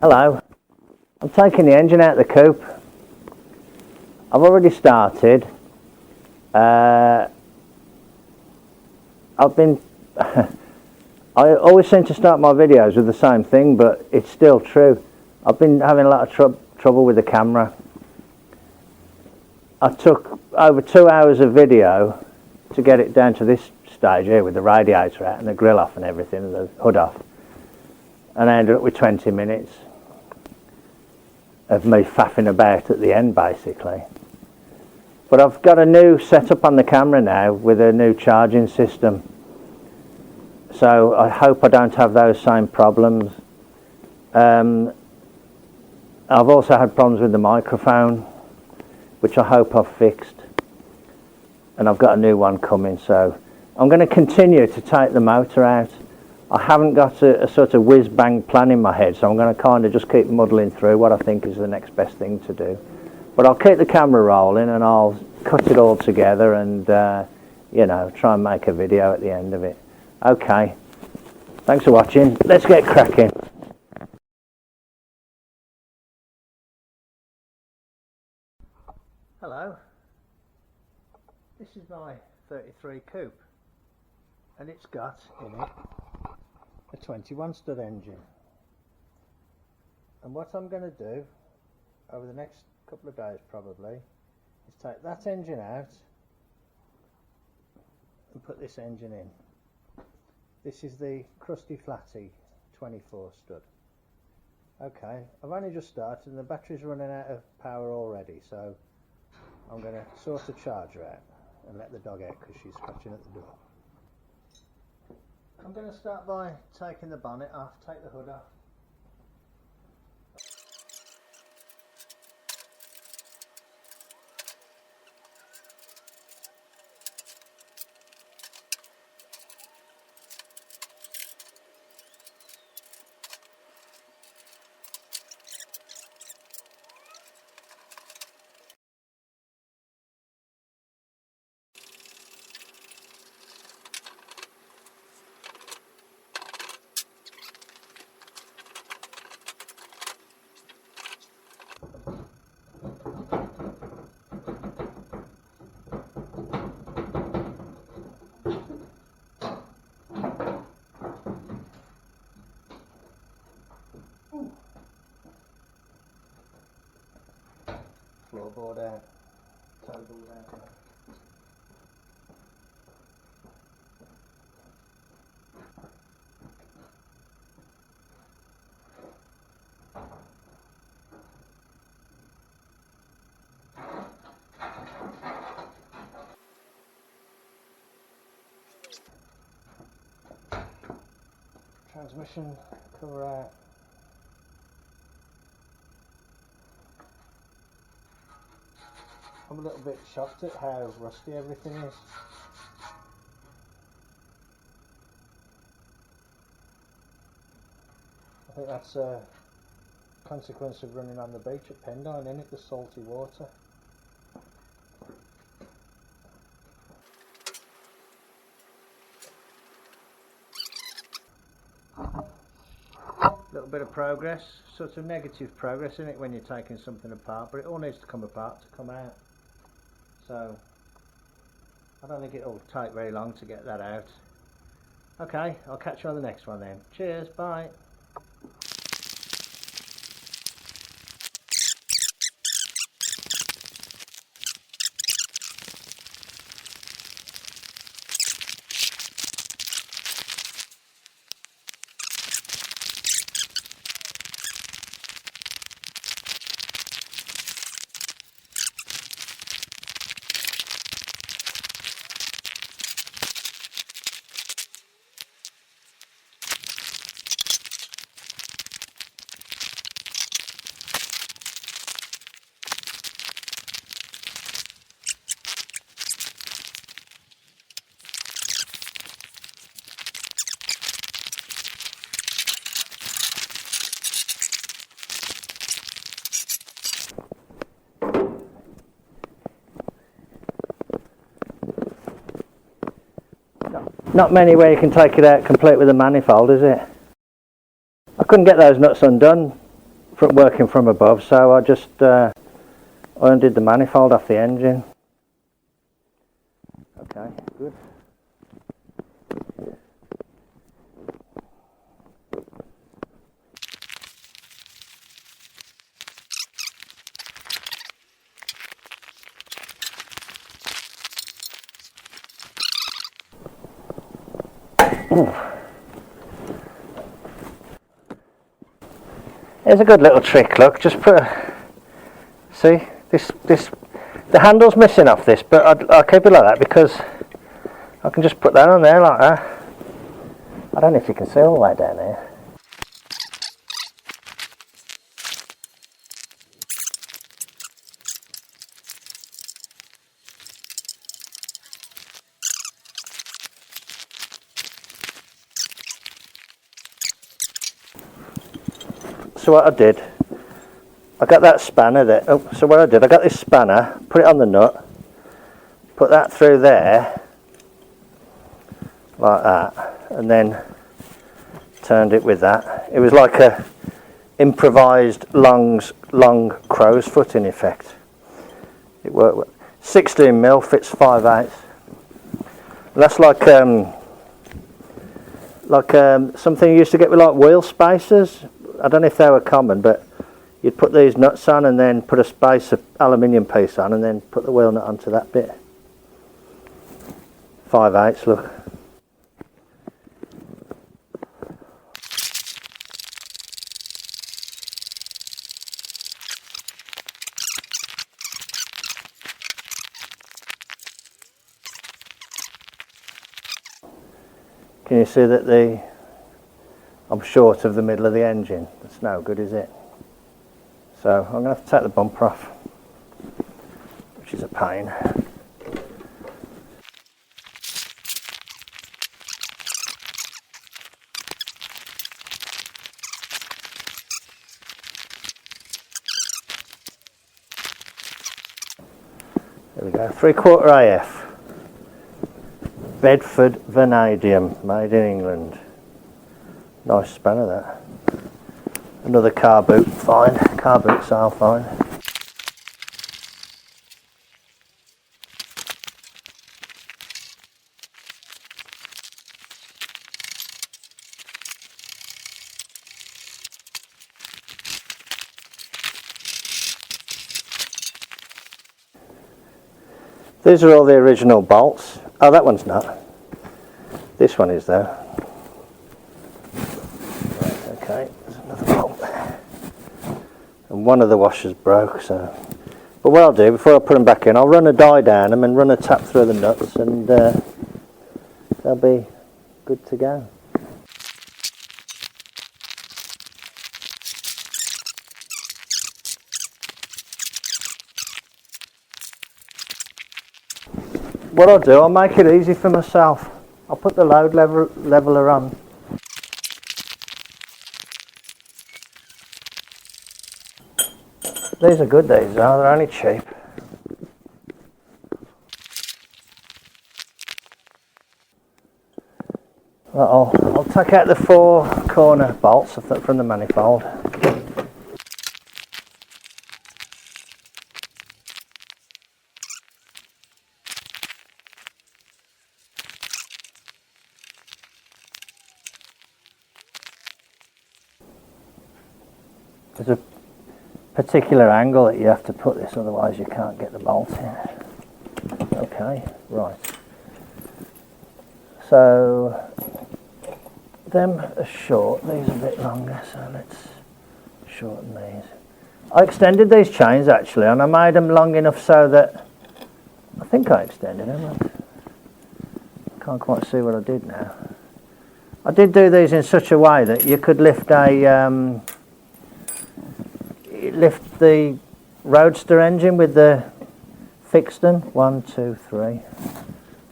Hello, I'm taking the engine out of the coupe. I've already started. I've been I always seem to start my videos with the same thing, but it's still true. I've been having a lot of trouble with the camera. I took over 2 hours of video to get it down to this stage here with the radiator out and the grill off and everything, and the hood off, and I ended up with 20 minutes of me faffing about at the end basically. But I've got a new setup on the camera now with a new charging system, so I hope I don't have those same problems. I've also had problems with the microphone, which I hope I've fixed, and I've got a new one coming, so I'm going to continue to take the motor out. I haven't got a sort of whiz-bang plan in my head, so I'm going to kind of just keep muddling through what I think is the next best thing to do. But I'll keep the camera rolling and I'll cut it all together and, you know, try and make a video at the end of it. Okay, thanks for watching. Let's get cracking. Hello, this is my 33 coupe, and it's got in it a 21 stud engine. And what I'm going to do over the next couple of days probably is take that engine out and put this engine in. This is the Crusty Flatty 24 stud. Okay, I've only just started and the battery's running out of power already, so I'm going to sort the charger out and let the dog out because she's scratching at the door. I'm going to start by taking the bonnet off, take the hood off. Floorboard out, toe balls out. Transmission cover out. I'm a little bit shocked at how rusty everything is. I think that's a consequence of running on the beach at Pendine, isn't it? The salty water. Little bit of progress, sort of negative progress in it when you're taking something apart, but it all needs to come apart to come out. So I don't think it'll take very long to get that out. Okay, I'll catch you on the next one then. Cheers, bye. Not many where you can take it out complete with a manifold, is it? I couldn't get those nuts undone working from above, so I just undid the manifold off the engine. Okay, good. Here's a good little trick, look, just put a, see, the handle's missing off this, but I'll keep it like that because I can just put that on there like that. I don't know if you can see all the way down here. So what I did, I got that spanner there. Oh, so what I did, I got this spanner, put it on the nut, put that through there, like that, and then turned it with that. It was like a improvised long crow's foot in effect. It worked. 16mm fits 5/8. That's like something you used to get with like wheel spacers. I don't know if they were common, but you'd put these nuts on and then put a spacer aluminium piece on and then put the wheel nut onto that bit. 5/8, look. Can you see that I'm short of the middle of the engine? That's no good, is it? So I'm going to have to take the bumper off, which is a pain. There we go, 3/4 AF. Bedford vanadium, made in England. Nice spanner that. Another car boot, fine. Car boot sale, fine. These are all the original bolts. Oh, that one's not. This one is though. Right, okay, there's another bolt. And one of the washers broke, so. But what I'll do, before I put them back in, I'll run a die down them and run a tap through the nuts and they'll be good to go. What I'll do, I'll make it easy for myself. I'll put the load leveler on. These are good, these are, they're only cheap. I'll take out the 4 corner bolts from the manifold. There's a particular angle that you have to put this, otherwise you can't get the bolt in. Okay, right. So them are short, these are a bit longer, so let's shorten these. I extended these chains actually, and I made them long enough so that I think I extended them. I can't quite see what I did now. I did do these in such a way that you could lift the roadster engine with the fixed one. 1, 2, 3.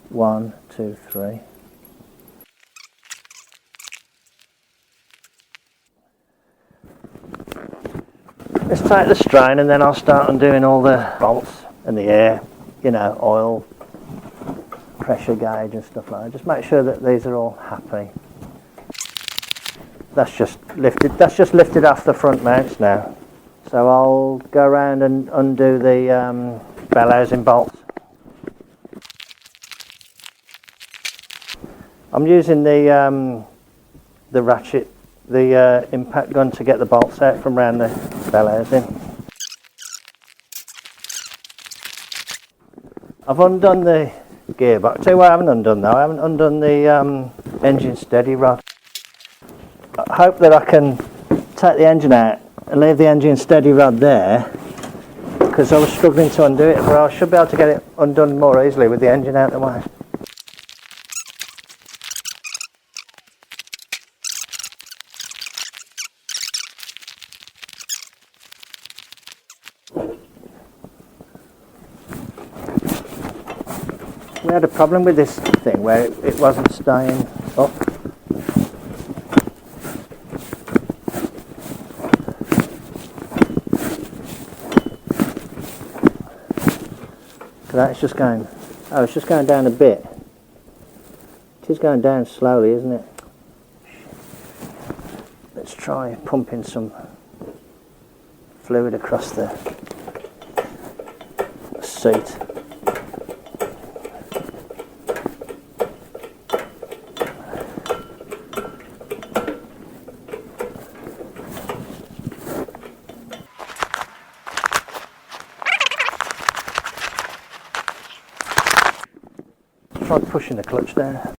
1, 2, 3. Let's take the strain and then I'll start undoing all the bolts and the air, you know, oil, pressure gauge and stuff like that. Just make sure that these are all happy. that's just lifted off the front mounts now. So I'll go around and undo the bell housing bolts. I'm using the ratchet, the impact gun, to get the bolts out from around the bell housing. I've undone the gearbox. Tell you what I haven't undone though, I haven't undone the engine steady rod. I hope that I can take the engine out and leave the engine steady rod there, because I was struggling to undo it, but I should be able to get it undone more easily with the engine out of the way. We had a problem with this thing where it wasn't staying up. That's just going, oh, it's just going down a bit. It is going down slowly, isn't it? Let's try pumping some fluid across the seat. Try pushing the clutch down.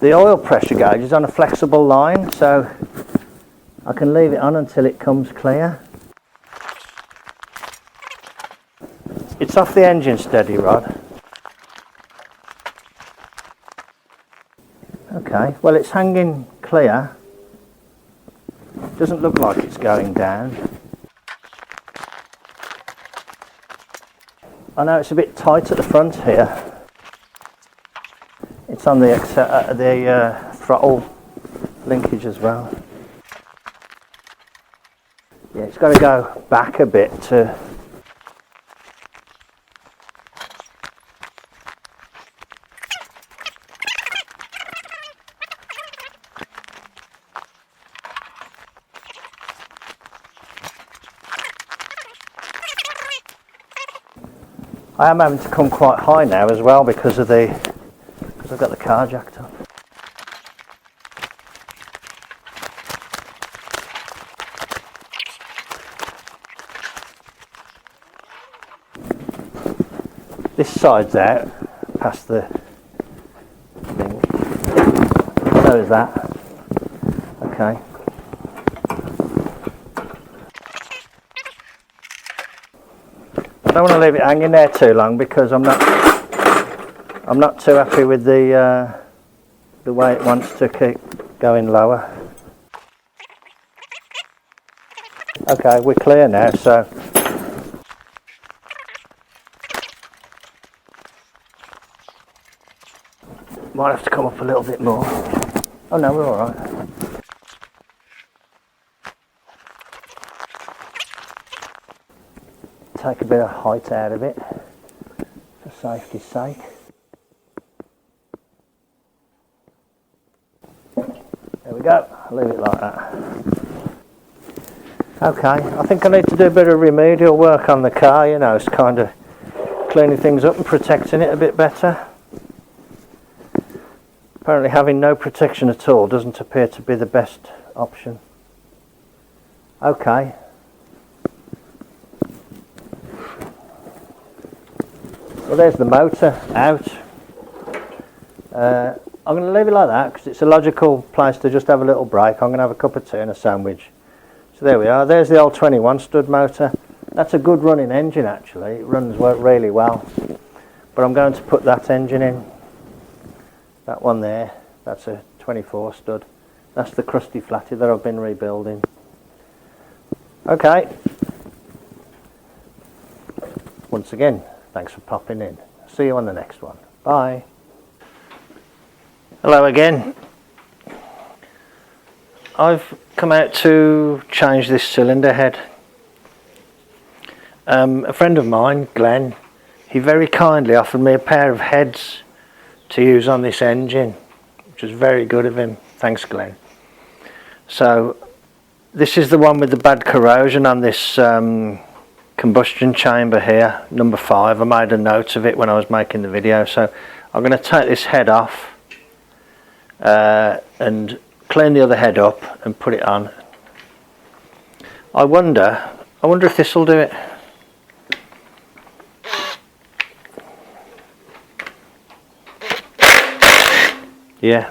The oil pressure gauge is on a flexible line, so I can leave it on until it comes clear. It's off the engine steady rod. Okay, well, it's hanging clear. Doesn't look like it's going down. I know it's a bit tight at the front here. It's on the throttle linkage as well. Yeah, it's got to go back a bit to. I am having to come quite high now as well because I've got the car jacked up. This side's out past the thing. So is that. Okay. I don't want to leave it hanging there too long because I'm not too happy with the way it wants to keep going lower. Okay, we're clear now, so might have to come up a little bit more. Oh no, we're all right. Take a bit of height out of it for safety's sake. There we go, I'll leave it like that. Okay, I think I need to do a bit of remedial work on the car, you know, it's kind of cleaning things up and protecting it a bit better. Apparently having no protection at all doesn't appear to be the best option. Okay. Well, there's the motor out. I'm going to leave it like that because it's a logical place to just have a little break. I'm going to have a cup of tea and a sandwich. So there we are. There's the old 21 stud motor. That's a good running engine actually. It runs really well. But I'm going to put that engine in. That one there. That's a 24 stud. That's the Crusty Flatty that I've been rebuilding. Okay. Once again, thanks for popping in. See you on the next one. Bye. Hello again. I've come out to change this cylinder head. A friend of mine, Glen, he very kindly offered me a pair of heads to use on this engine, which was very good of him. Thanks, Glen. So this is the one with the bad corrosion on this combustion chamber here, number 5. I made a note of it when I was making the video, so I'm going to take this head off and clean the other head up and put it on. I wonder if this will do it. Yeah.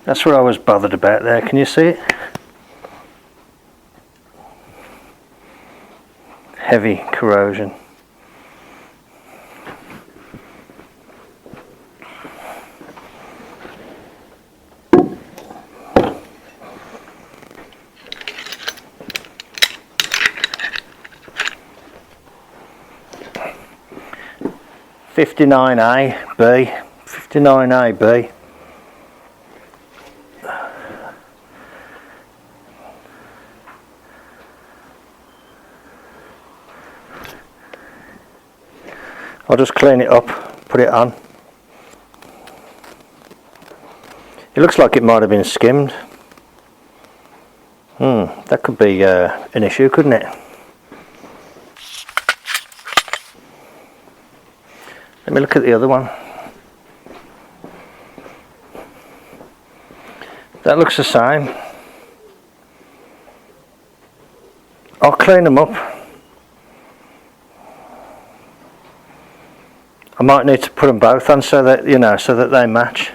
That's what I was bothered about there. Can you see it? Heavy corrosion. $59A $59AB. I'll just clean it up, put it on. It looks like it might have been skimmed. That could be an issue, couldn't it? Let me look at the other one. That looks the same. I'll clean them up. I might need to put them both on so that, you know, so that they match.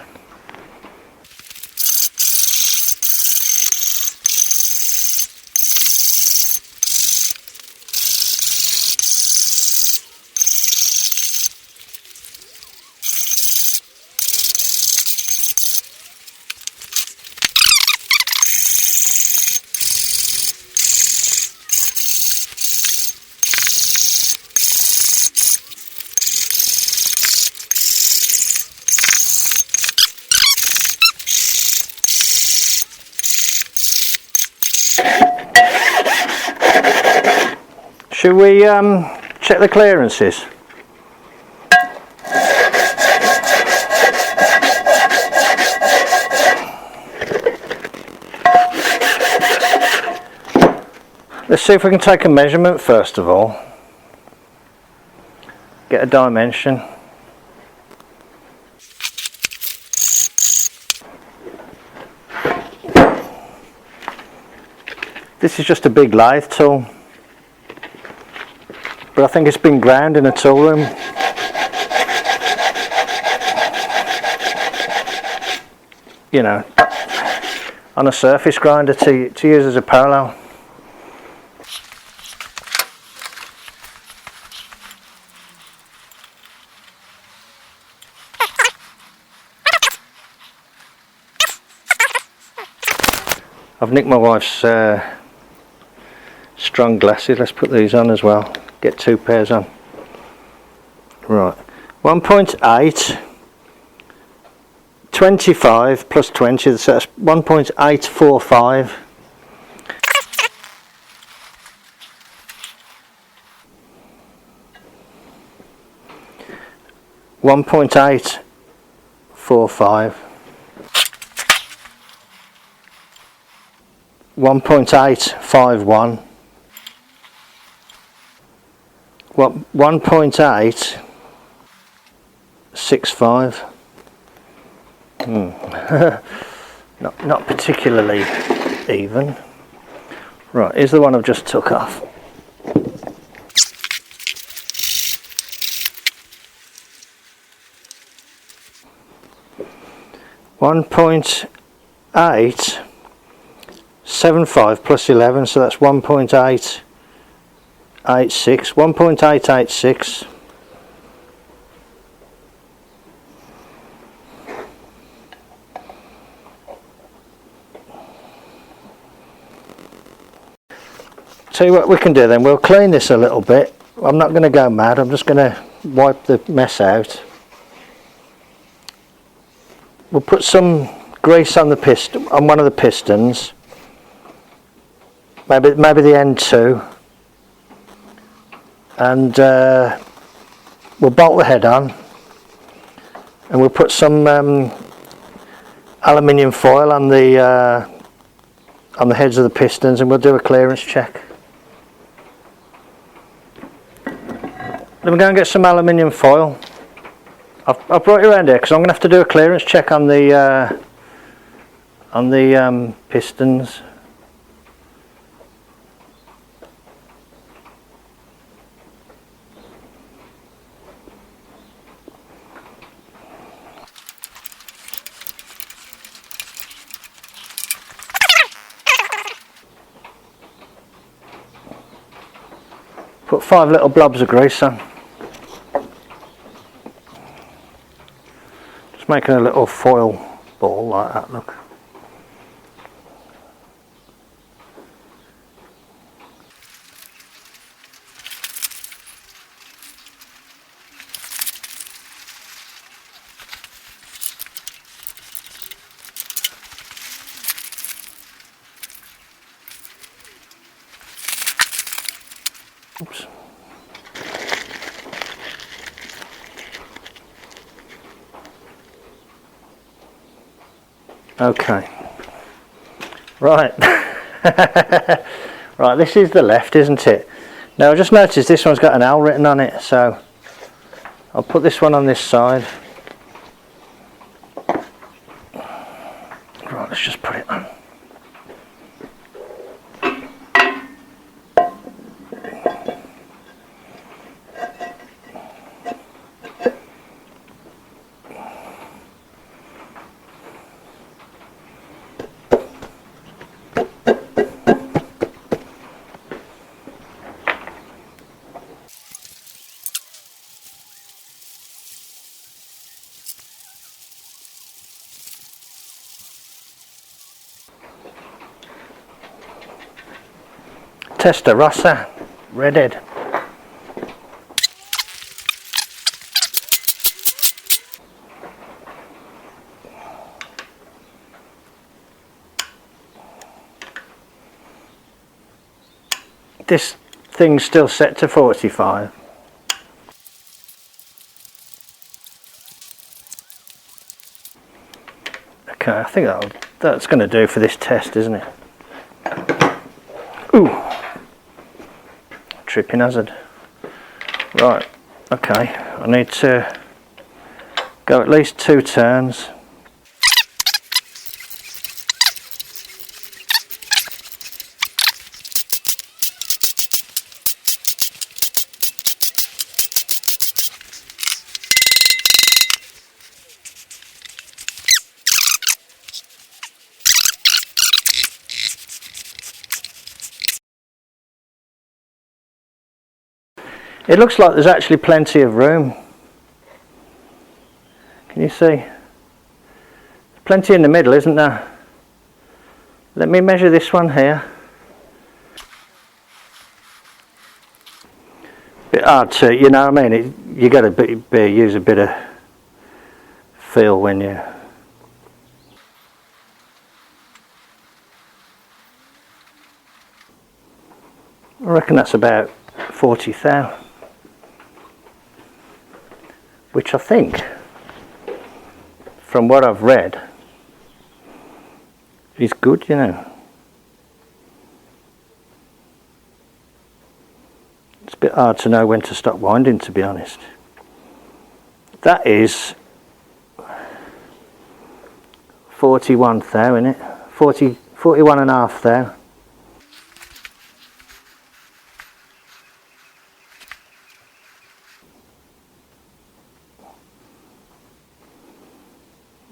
Should we check the clearances? Let's see if we can take a measurement first of all. Get a dimension. This is just a big lathe tool, but I think it's been ground in a tool room. You know, on a surface grinder to use as a parallel. I've nicked my wife's strong glasses. Let's put these on as well. Get 2 pairs on. Right, 1.8, 25 plus 20, so that's 1.845. $1.845, 1.851, 1.865. Not particularly even. Right, here's the one I've just took off. 1.875 plus 11, so that's 1.886, 1.886. Tell you what we can do then, we'll clean this a little bit. I'm not going to go mad, I'm just going to wipe the mess out. We'll put some grease on the piston, on one of the pistons, maybe the end too, and we'll bolt the head on, and we'll put some aluminium foil on the heads of the pistons, and we'll do a clearance check. Let me go and get some aluminium foil. I've brought you around here because I'm going to have to do a clearance check on the pistons. Put 5 little blobs of grease on. Just making a little foil ball like that, look. Oops. Okay. Right. Right, this is the left, isn't it? Now I just noticed this one's got an L written on it, so I'll put this one on this side. Right, let's just put it on. Testarossa, redhead. This thing's still set to 45. Okay, I think that's going to do for this test, isn't it? Ooh, tripping hazard. Right, okay, I need to go at least 2 turns. It looks like there's actually plenty of room. Can you see? There's plenty in the middle, isn't there? Let me measure this one here. Bit hard to, you know what I mean? You got to use a bit of feel when you. I reckon that's about 40 thou. Which I think, from what I've read, is good, you know. It's a bit hard to know when to stop winding, to be honest. That is 41 thou, isn't it? 41 and a half thou.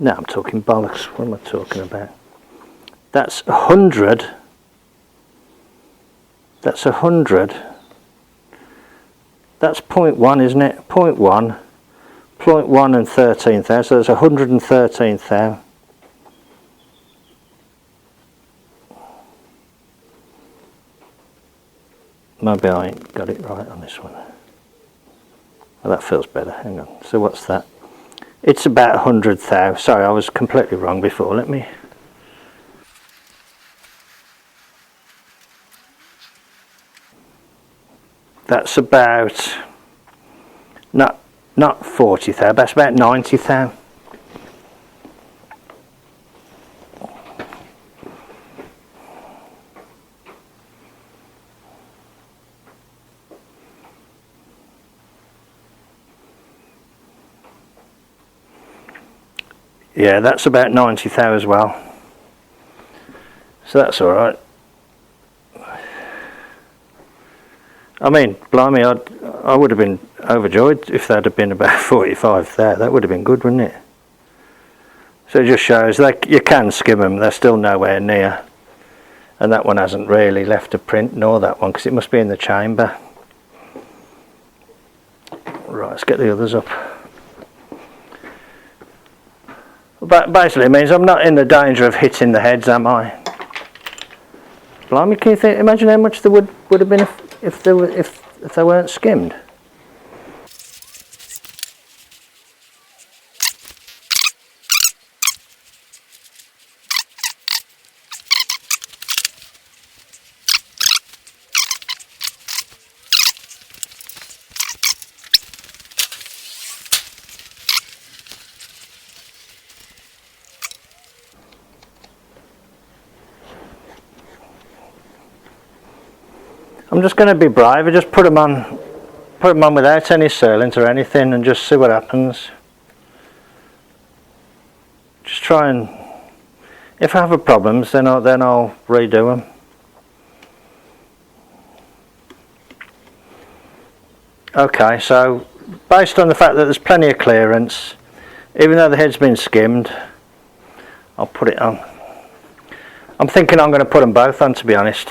No, I'm talking bollocks. What am I talking about? That's 100. That's 100. That's 0.1, isn't it? 0.1, 0.1 and 13 thou. So that's 113 thou. Maybe I ain't got it right on this one. Well, that feels better. Hang on. So what's that? It's about 100 thou. Sorry, I was completely wrong before. Let me. That's about not 40 thou. That's about 90 thou. Yeah, that's about 90 thou as well. So that's all right. I mean, blimey, I would have been overjoyed if that had been about 45 thou. That would have been good, wouldn't it? So it just shows that you can skim them. They're still nowhere near. And that one hasn't really left a print, nor that one, because it must be in the chamber. Right, let's get the others up. But basically it means I'm not in the danger of hitting the heads, am I? Blimey, can you imagine how much there would have been if they weren't skimmed? I'm just going to be brave. I just put them on without any sealants or anything, and just see what happens. Just try and, if I have a problems, then I'll redo them. Okay, so based on the fact that there's plenty of clearance, even though the head's been skimmed, I'll put it on. I'm thinking I'm going to put them both on, to be honest.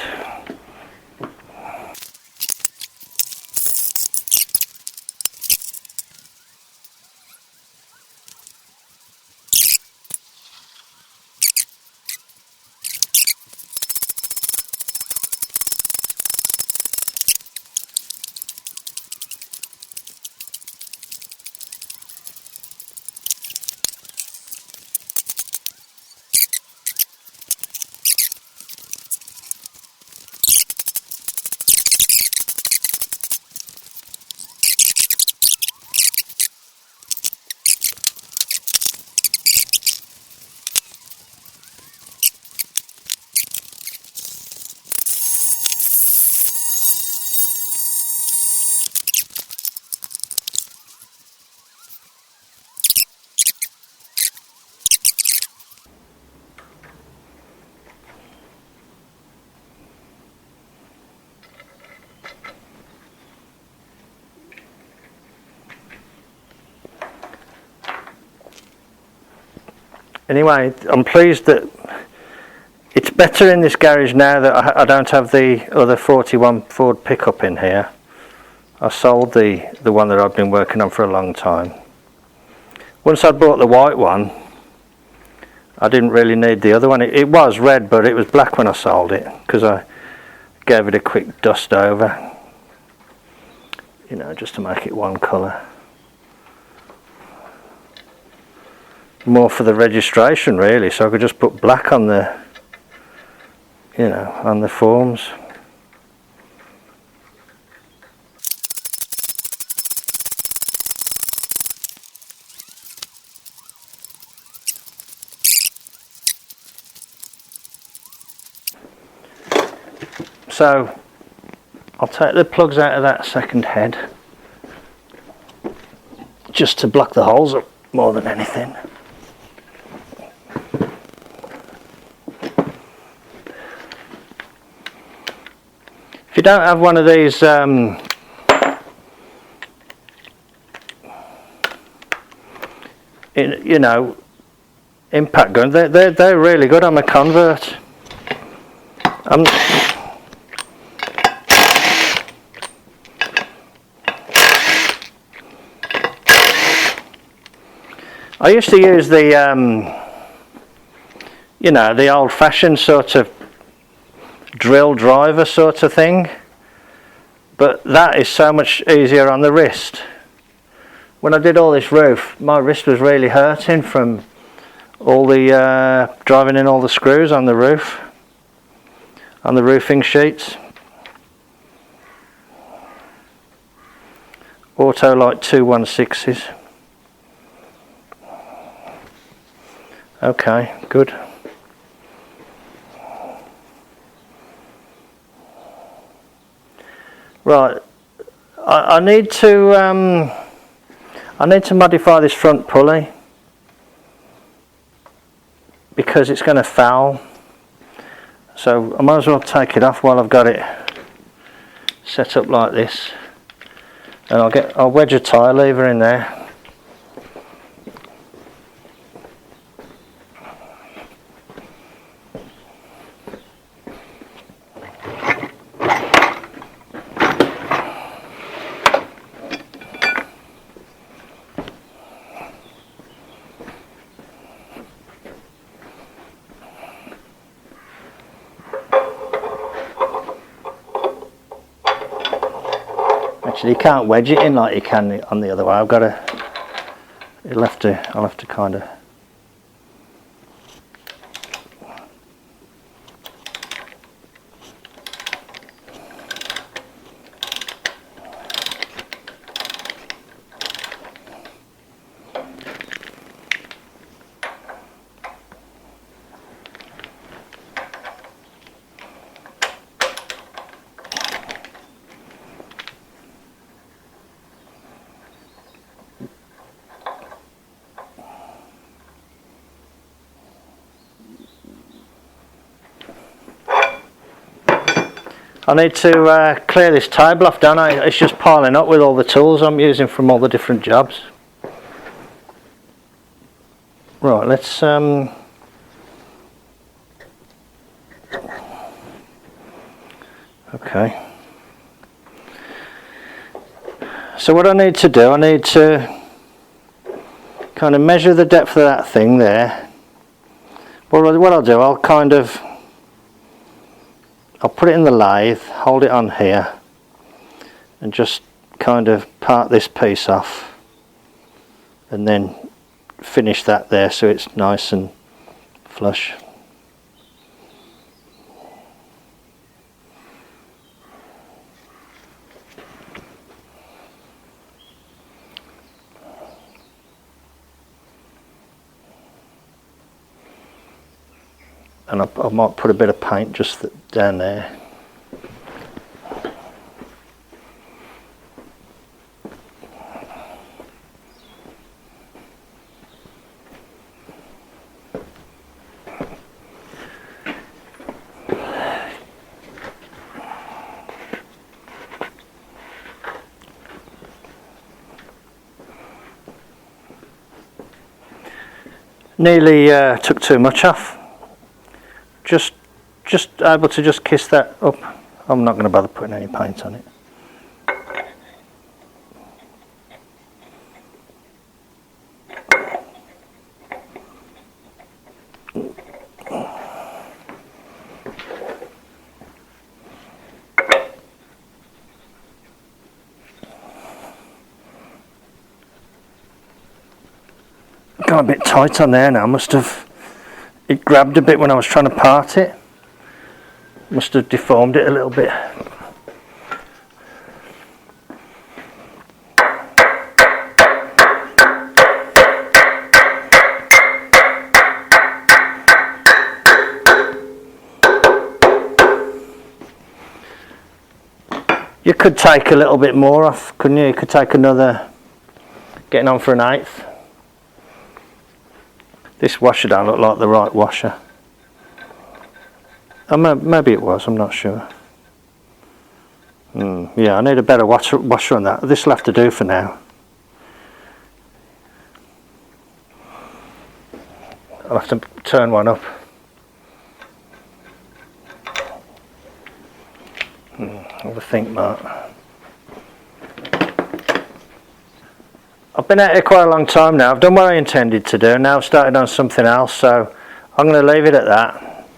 Anyway, I'm pleased that it's better in this garage now that I don't have the other 41 Ford pickup in here. I sold the one that I've been working on for a long time. Once I bought the white one, I didn't really need the other one. It was red, but it was black when I sold it, because I gave it a quick dust over, you know, just to make it one colour. More for the registration really, so I could just put black on the, you know, on the forms. So I'll take the plugs out of that second head just to block the holes up more than anything. If you don't have one of these you know, impact gun. They're really good. I'm a convert. I used to use the you know, the old-fashioned sort of drill driver sort of thing, but that is so much easier on the wrist. When I did all this roof, my wrist was really hurting from all the driving in all the screws on the roof, on the roofing sheets. Auto like 216s. Okay, good. Right, I need to modify this front pulley because it's going to foul. So I might as well take it off while I've got it set up like this, and I'll wedge a tyre lever in there. Actually, you can't wedge it in like you can on the other way. I'll have to kind of. I need to clear this table off, don't I? It's just piling up with all the tools I'm using from all the different jobs. Right, let's okay. So what I need to do, I need to kind of measure the depth of that thing there. Well, what I'll do, I'll put it in the lathe, hold it on here, and just kind of part this piece off, and then finish that there so it's nice and flush. And I might put a bit of paint just down there. Nearly took too much off. Just able to just kiss that up. I'm not going to bother putting any paint on it. Got a bit tight on there now. It grabbed a bit when I was trying to part it. Must have deformed it a little bit. You could take a little bit more off, couldn't you? You could take another, getting on for an 1/8. This washer don't look like the right washer. Maybe it was, I'm not sure. Yeah, I need a better washer on that. This will have to do for now. I'll have to turn one up. Have a think, Mart. I've been out here quite a long time now. I've done what I intended to do. Now I've started on something else, so I'm going to leave it at that.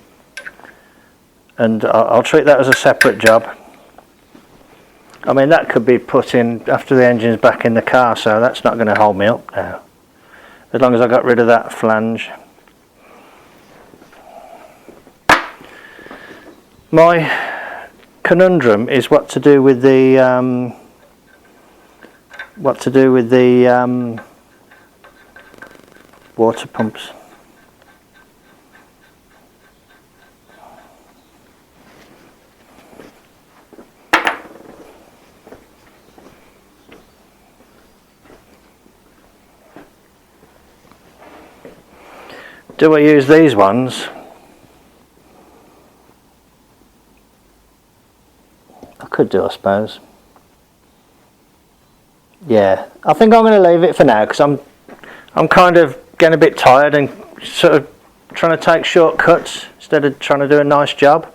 And I'll treat that as a separate job. I mean, that could be put in after the engine's back in the car, so that's not going to hold me up now. As long as I got rid of that flange. My conundrum is what to do with the water pumps. Do I use these ones? I could do, I suppose. Yeah, I think I'm going to leave it for now because I'm kind of getting a bit tired and sort of trying to take shortcuts instead of trying to do a nice job.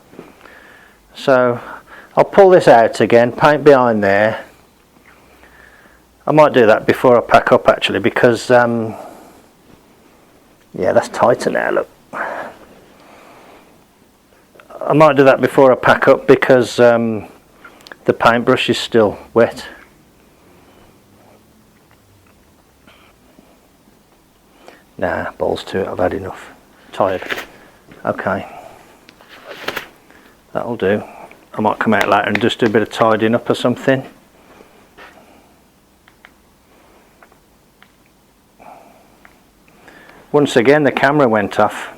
So I'll pull this out again, paint behind there. I might do that before I pack up actually, because yeah, that's tighter now, look. I might do that before I pack up because the paintbrush is still wet. Nah, balls to it, I've had enough. Tired. Okay. That'll do. I might come out later and just do a bit of tidying up or something. Once again the camera went off.